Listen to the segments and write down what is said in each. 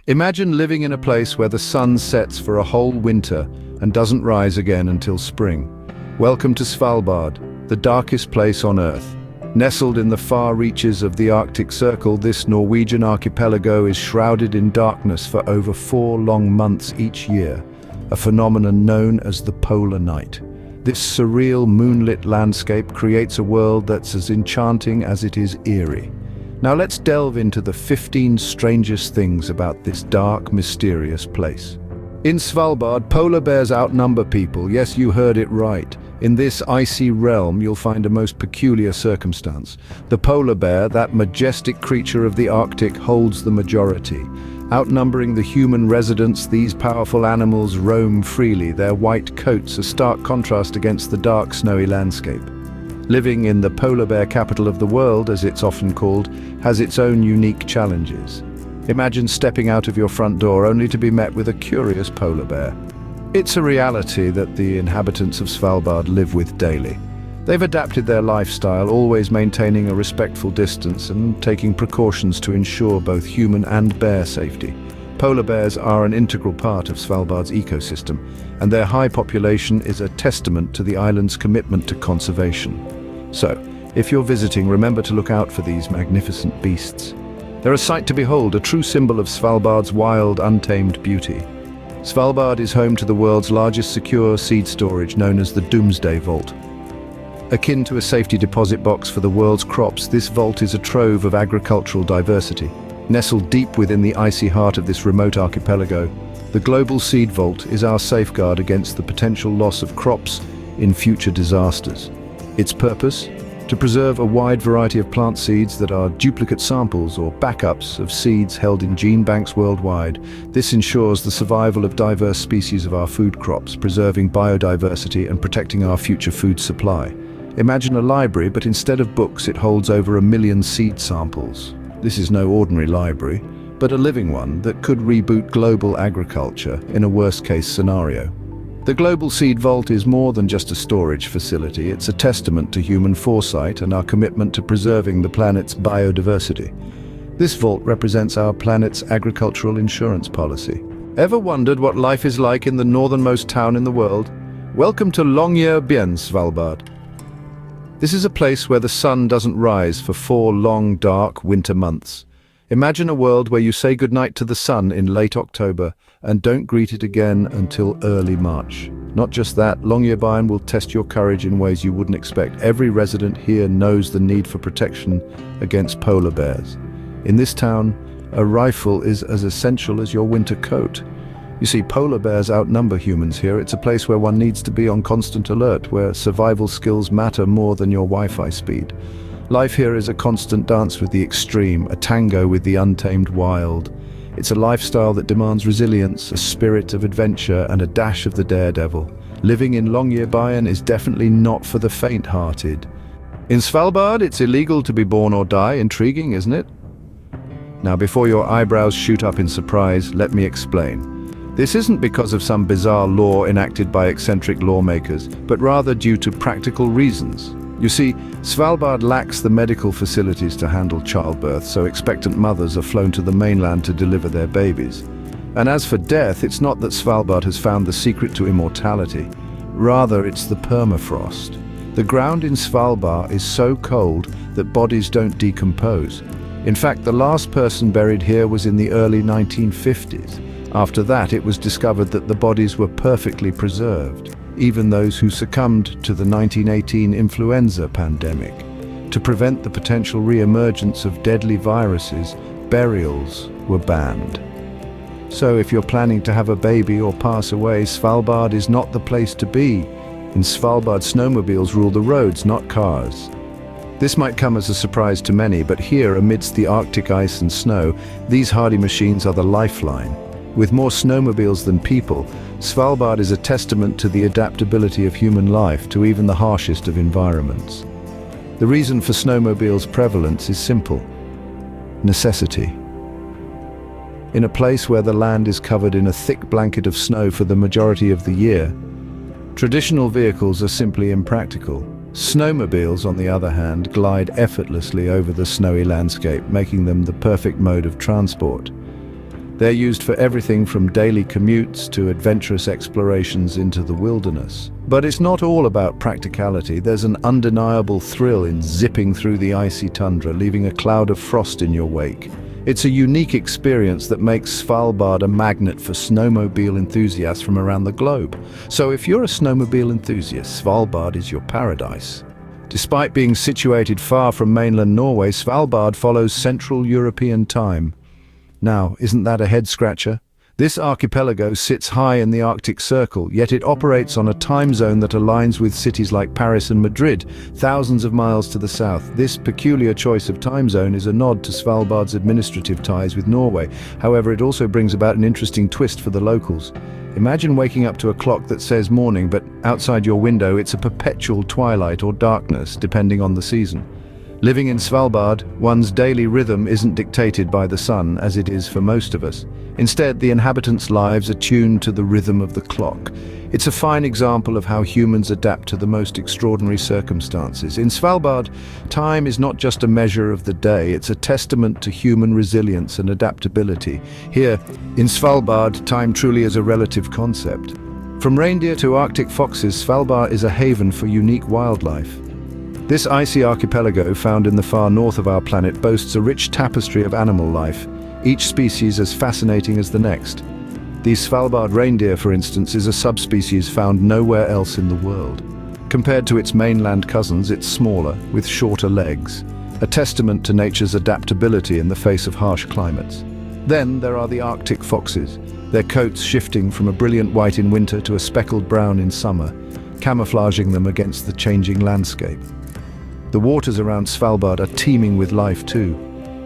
Imagine living in a place where the sun sets for a whole winter and doesn't rise again until spring. Welcome to Svalbard, the darkest place on Earth. Nestled in the far reaches of the Arctic Circle, this Norwegian archipelago is shrouded in darkness for over 4 long months each year, a phenomenon known as the polar night. This surreal moonlit landscape creates a world that's as enchanting as it is eerie. Now let's delve into the 15 strangest things about this dark, mysterious place. In Svalbard, polar bears outnumber people. Yes, you heard it right. In this icy realm, you'll find a most peculiar circumstance. The polar bear, that majestic creature of the Arctic, holds the majority. Outnumbering the human residents, these powerful animals roam freely, their white coats a stark contrast against the dark, snowy landscape. Living in the polar bear capital of the world, as it's often called, has its own unique challenges. Imagine stepping out of your front door only to be met with a curious polar bear. It's a reality that the inhabitants of Svalbard live with daily. They've adapted their lifestyle, always maintaining a respectful distance and taking precautions to ensure both human and bear safety. Polar bears are an integral part of Svalbard's ecosystem, and their high population is a testament to the island's commitment to conservation. So, if you're visiting, remember to look out for these magnificent beasts. They're a sight to behold, a true symbol of Svalbard's wild, untamed beauty. Svalbard is home to the world's largest secure seed storage, known as the Doomsday Vault. Akin to a safety deposit box for the world's crops, this vault is a trove of agricultural diversity. Nestled deep within the icy heart of this remote archipelago, the Global Seed Vault is our safeguard against the potential loss of crops in future disasters. Its purpose? To preserve a wide variety of plant seeds that are duplicate samples or backups of seeds held in gene banks worldwide. This ensures the survival of diverse species of our food crops, preserving biodiversity and protecting our future food supply. Imagine a library, but instead of books, it holds over 1 million seed samples. This is no ordinary library, but a living one that could reboot global agriculture in a worst-case scenario. The Global Seed Vault is more than just a storage facility. It's a testament to human foresight and our commitment to preserving the planet's biodiversity. This vault represents our planet's agricultural insurance policy. Ever wondered what life is like in the northernmost town in the world? Welcome to Longyearbyen, Svalbard. This is a place where the sun doesn't rise for 4 long, dark winter months. Imagine a world where you say goodnight to the sun in late October and don't greet it again until early March. Not just that, Longyearbyen will test your courage in ways you wouldn't expect. Every resident here knows the need for protection against polar bears. In this town, a rifle is as essential as your winter coat. You see, polar bears outnumber humans here. It's a place where one needs to be on constant alert, where survival skills matter more than your Wi-Fi speed. Life here is a constant dance with the extreme, a tango with the untamed wild. It's a lifestyle that demands resilience, a spirit of adventure, and a dash of the daredevil. Living in Longyearbyen is definitely not for the faint-hearted. In Svalbard, it's illegal to be born or die. Intriguing, isn't it? Now, before your eyebrows shoot up in surprise, let me explain. This isn't because of some bizarre law enacted by eccentric lawmakers, but rather due to practical reasons. You see, Svalbard lacks the medical facilities to handle childbirth, so expectant mothers are flown to the mainland to deliver their babies. And as for death, it's not that Svalbard has found the secret to immortality. Rather, it's the permafrost. The ground in Svalbard is so cold that bodies don't decompose. In fact, the last person buried here was in the early 1950s. After that, it was discovered that the bodies were perfectly preserved, even those who succumbed to the 1918 influenza pandemic. To prevent the potential re-emergence of deadly viruses, burials were banned. So if you're planning to have a baby or pass away, Svalbard is not the place to be. In Svalbard, snowmobiles rule the roads, not cars. This might come as a surprise to many, but here, amidst the Arctic ice and snow, these hardy machines are the lifeline. With more snowmobiles than people, Svalbard is a testament to the adaptability of human life to even the harshest of environments. The reason for snowmobiles' prevalence is simple: necessity. In a place where the land is covered in a thick blanket of snow for the majority of the year, traditional vehicles are simply impractical. Snowmobiles, on the other hand, glide effortlessly over the snowy landscape, making them the perfect mode of transport. They're used for everything from daily commutes to adventurous explorations into the wilderness. But it's not all about practicality. There's an undeniable thrill in zipping through the icy tundra, leaving a cloud of frost in your wake. It's a unique experience that makes Svalbard a magnet for snowmobile enthusiasts from around the globe. So if you're a snowmobile enthusiast, Svalbard is your paradise. Despite being situated far from mainland Norway, Svalbard follows Central European time. Now, isn't that a head-scratcher? This archipelago sits high in the Arctic Circle, yet it operates on a time zone that aligns with cities like Paris and Madrid, thousands of miles to the south. This peculiar choice of time zone is a nod to Svalbard's administrative ties with Norway. However, it also brings about an interesting twist for the locals. Imagine waking up to a clock that says morning, but outside your window it's a perpetual twilight or darkness, depending on the season. Living in Svalbard, one's daily rhythm isn't dictated by the sun, as it is for most of us. Instead, the inhabitants' lives are tuned to the rhythm of the clock. It's a fine example of how humans adapt to the most extraordinary circumstances. In Svalbard, time is not just a measure of the day, it's a testament to human resilience and adaptability. Here, in Svalbard, time truly is a relative concept. From reindeer to Arctic foxes, Svalbard is a haven for unique wildlife. This icy archipelago, found in the far north of our planet, boasts a rich tapestry of animal life, each species as fascinating as the next. The Svalbard reindeer, for instance, is a subspecies found nowhere else in the world. Compared to its mainland cousins, it's smaller, with shorter legs, a testament to nature's adaptability in the face of harsh climates. Then there are the Arctic foxes, their coats shifting from a brilliant white in winter to a speckled brown in summer, camouflaging them against the changing landscape. The waters around Svalbard are teeming with life too.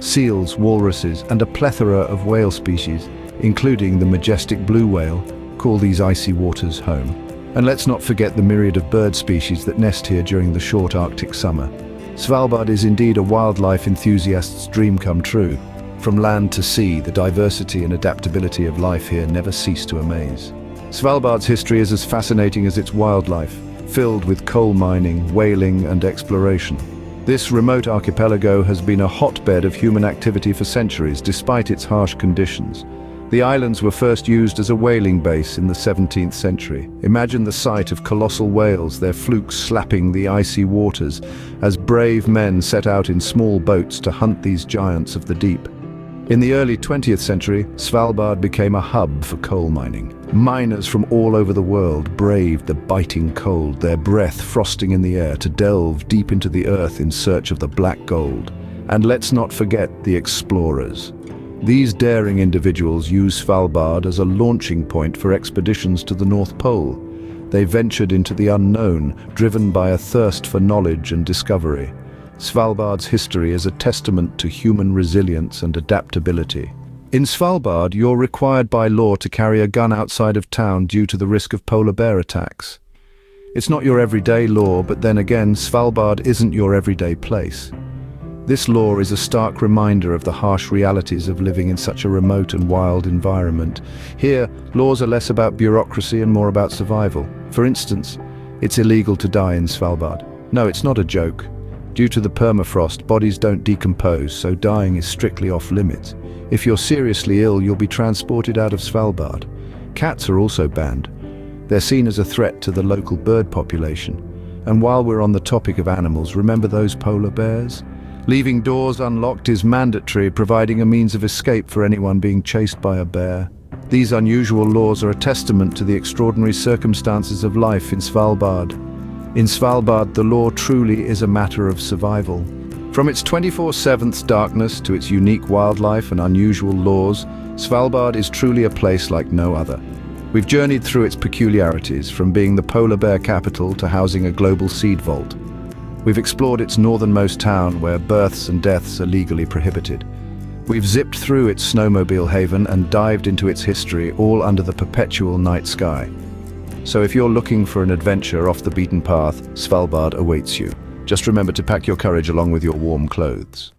Seals, walruses, and a plethora of whale species, including the majestic blue whale, call these icy waters home. And let's not forget the myriad of bird species that nest here during the short Arctic summer. Svalbard is indeed a wildlife enthusiast's dream come true. From land to sea, the diversity and adaptability of life here never cease to amaze. Svalbard's history is as fascinating as its wildlife, filled with coal mining, whaling, and exploration. This remote archipelago has been a hotbed of human activity for centuries, despite its harsh conditions. The islands were first used as a whaling base in the 17th century. Imagine the sight of colossal whales, their flukes slapping the icy waters, as brave men set out in small boats to hunt these giants of the deep. In the early 20th century, Svalbard became a hub for coal mining. Miners from all over the world braved the biting cold, their breath frosting in the air, to delve deep into the earth in search of the black gold. And let's not forget the explorers. These daring individuals used Svalbard as a launching point for expeditions to the North Pole. They ventured into the unknown, driven by a thirst for knowledge and discovery. Svalbard's history is a testament to human resilience and adaptability. In Svalbard, you're required by law to carry a gun outside of town due to the risk of polar bear attacks. It's not your everyday law, but then again, Svalbard isn't your everyday place. This law is a stark reminder of the harsh realities of living in such a remote and wild environment. Here, laws are less about bureaucracy and more about survival. For instance, it's illegal to die in Svalbard. No, it's not a joke. Due to the permafrost, bodies don't decompose, so dying is strictly off-limits. If you're seriously ill, you'll be transported out of Svalbard. Cats are also banned. They're seen as a threat to the local bird population. And while we're on the topic of animals, remember those polar bears? Leaving doors unlocked is mandatory, providing a means of escape for anyone being chased by a bear. These unusual laws are a testament to the extraordinary circumstances of life in Svalbard. In Svalbard, the law truly is a matter of survival. From its 24/7 darkness to its unique wildlife and unusual laws, Svalbard is truly a place like no other. We've journeyed through its peculiarities, from being the polar bear capital to housing a global seed vault. We've explored its northernmost town, where births and deaths are legally prohibited. We've zipped through its Snowmobile Haven and dived into its history, all under the perpetual night sky. So if you're looking for an adventure off the beaten path, Svalbard awaits you. Just remember to pack your courage along with your warm clothes.